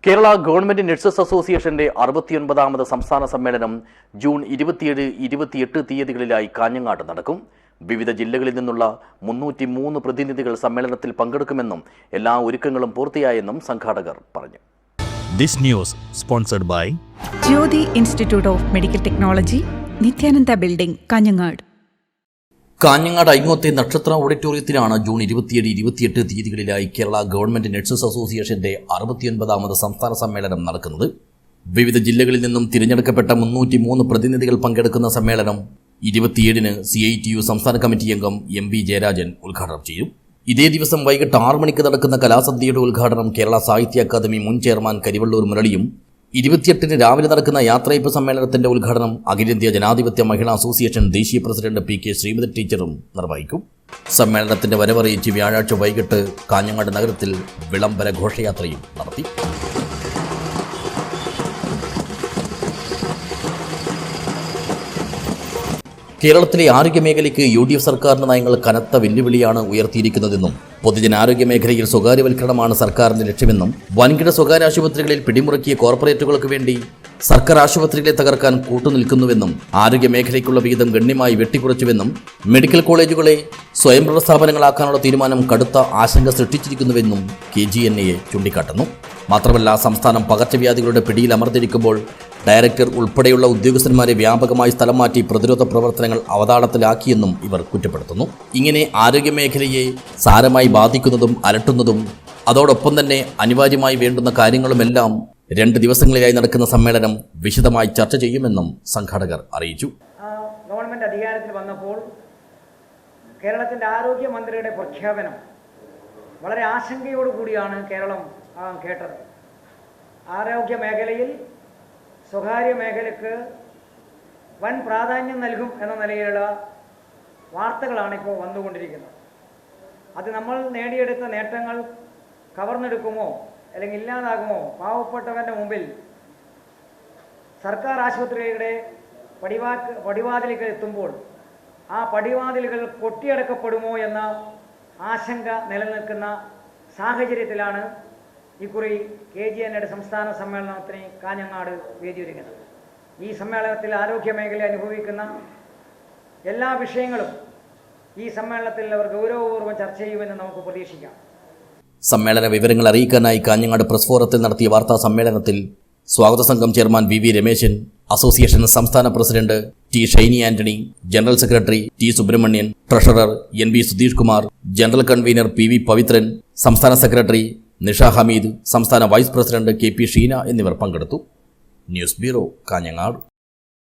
Kerala government nurses അസോസിയേഷന്റെ 69ാമത് സംസ്ഥാന സമ്മേളനം ജൂൺ 27-28 തീയതികളിലായി കാഞ്ഞങ്ങാട് നടക്കും. വിവിധ ജില്ലകളിൽ നിന്നുള്ള 303 പ്രതിനിധികൾ സമ്മേളനത്തിൽ പങ്കെടുക്കുമെന്നും എല്ലാ ഒരുക്കങ്ങളും പൂർത്തിയായെന്നും സംഘാടകർ പറഞ്ഞു. This news sponsored by Jyoti Institute of Medical Technology, Nityananda Building, Kanyangad. Kanhangad ഐങ്ങോത്തെ നക്ഷത്ര ഓഡിറ്റോറിയത്തിലാണ് ജൂൺ 27-28 തീയതികളിലായി കേരള ഗവൺമെന്റ് നഴ്സസ് അസോസിയേഷന്റെ 69ാമത് സംസ്ഥാന സമ്മേളനം നടക്കുന്നത്. വിവിധ ജില്ലകളിൽ നിന്നും തിരഞ്ഞെടുക്കപ്പെട്ട 303 പ്രതിനിധികൾ പങ്കെടുക്കുന്ന സമ്മേളനം 27-ന് CITU സംസ്ഥാന കമ്മിറ്റി അംഗം MB ജയരാജൻ ഉദ്ഘാടനം ചെയ്യും. ഇതേ ദിവസം വൈകിട്ട് 6 മണിക്ക് നടക്കുന്ന കലാസദ്യയുടെ ഉദ്ഘാടനം കേരള സാഹിത്യ അക്കാദമി മുൻ ചെയർമാൻ കരിവള്ളൂർ മുരളിയും 28-ന് രാവിലെ നടക്കുന്ന യാത്രയപ്പ് സമ്മേളനത്തിന്റെ ഉദ്ഘാടനം അഖിലേന്ത്യാ ജനാധിപത്യ മഹിളാ അസോസിയേഷൻ ദേശീയ പ്രസിഡന്റ് PK ശ്രീമതി ടീച്ചറും നിർവഹിക്കും. സമ്മേളനത്തിന്റെ വരവറിയിച്ച് വ്യാഴാഴ്ച വൈകിട്ട് കാഞ്ഞങ്ങാട് നഗരത്തിൽ വിളംബര ഘോഷയാത്രയും നടത്തി. കേരളത്തിലെ ആരോഗ്യമേഖലയ്ക്ക് UDF സർക്കാരിന്റെ നയങ്ങൾ കനത്ത വെല്ലുവിളിയാണ് ഉയർത്തിയിരിക്കുന്നതെന്നും പൊതുജനാരോഗ്യ മേഖലയിൽ സ്വകാര്യവൽക്കരണമാണ് സർക്കാരിന്റെ ലക്ഷ്യമെന്നും വൻകിട സ്വകാര്യ ആശുപത്രികളിൽ പിടിമുറുക്കിയ കോർപ്പറേറ്റുകൾക്ക് വേണ്ടി സർക്കാർ ആശുപത്രികളെ തകർക്കാൻ കൂട്ടുനിൽക്കുന്നുവെന്നും ആരോഗ്യമേഖലയ്ക്കുള്ള വിഹിതം ഗണ്യമായി വെട്ടിക്കുറച്ചുവെന്നും മെഡിക്കൽ കോളേജുകളെ സ്വയംഭരണ സ്ഥാപനങ്ങളാക്കാനുള്ള തീരുമാനം കടുത്ത ആശങ്ക സൃഷ്ടിച്ചിരിക്കുന്നുവെന്നും KGNA ചൂണ്ടിക്കാട്ടുന്നു. മാത്രമല്ല, സംസ്ഥാനം പകർച്ചവ്യാധികളുടെ പിടിയിൽ അമർന്നിരിക്കുമ്പോൾ ഡയറക്ടർ ഉൾപ്പെടെയുള്ള ഉദ്യോഗസ്ഥന്മാരെ വ്യാപകമായി സ്ഥലം മാറ്റി പ്രതിരോധ പ്രവർത്തനങ്ങൾ അവതാളത്തിലാക്കിയെന്നും ഇവർ കുറ്റപ്പെടുത്തുന്നു. ഇങ്ങനെ ആരോഗ്യമേഖലയെ സാരമായി ബാധിക്കുന്നതും അലട്ടുന്നതും അതോടൊപ്പം തന്നെ അനിവാര്യമായി വേണ്ടുന്ന കാര്യങ്ങളുമെല്ലാം 2 ദിവസങ്ങളിലായി നടക്കുന്ന സമ്മേളനം വിശദമായി ചർച്ച ചെയ്യുമെന്നും സംഘാടകർ അറിയിച്ചു. ഗവൺമെന്റ് അധികാരത്തിൽ വന്നപ്പോൾ കേരളത്തിന്റെ ആരോഗ്യമന്ത്രിയുടെ പ്രഖ്യാപനം വളരെ ആശങ്കയോടുകൂടിയാണ് കേരളം കേട്ടത്. ആരോഗ്യ മേഖലയിൽ സ്വകാര്യ മേഖലയ്ക്ക് വൻ പ്രാധാന്യം നൽകും എന്ന നിലയിലുള്ള വാർത്തകളാണ് ഇപ്പോൾ വന്നുകൊണ്ടിരിക്കുന്നത്. അത് നമ്മൾ നേടിയെടുത്ത നേട്ടങ്ങൾ കവർന്നെടുക്കുമോ അല്ലെങ്കിൽ ഇല്ലാതാകുമോ? പാവപ്പെട്ടവൻ്റെ മുമ്പിൽ സർക്കാർ ആശുപത്രികളുടെ പടിവാതിലുകൾ എത്തുമ്പോൾ ആ പടിവാതിലുകൾ കൊട്ടിയടക്കപ്പെടുമോ എന്ന ആശങ്ക നിലനിൽക്കുന്ന സാഹചര്യത്തിലാണ് ഇക്കുറി KGNA സംസ്ഥാന സമ്മേളനത്തിന് കാഞ്ഞങ്ങാട് വേദിയൊരുങ്ങുന്നത്. ഈ സമ്മേളനത്തിൽ ആരോഗ്യ മേഖല അനുഭവിക്കുന്ന എല്ലാ വിഷയങ്ങളും ഈ സമ്മേളനത്തിൽ അവർ ഗൗരവപൂർവ്വം ചർച്ച ചെയ്യുമെന്ന് നമുക്ക് പ്രതീക്ഷിക്കാം. സമ്മേളന വിവരങ്ങൾ അറിയിക്കാനായി കാഞ്ഞങ്ങാട് പ്രസ് ഫോറത്തിൽ നടത്തിയ വാർത്താ സമ്മേളനത്തിൽ സ്വാഗത സംഘം ചെയർമാൻ VV രമേശൻ, അസോസിയേഷൻ സംസ്ഥാന president T Shiny Antony, general secretary T Subrahmanyan, treasurer NB Sudheesh Kumar, general convener PV Pavithran, സംസ്ഥാന സെക്രട്ടറി നിഷ ഹമീദ്, സംസ്ഥാന വൈസ് പ്രസിഡന്റ് KP ഷീന എന്നിവർ പങ്കെടുത്തു. News bureau, Kanhangad.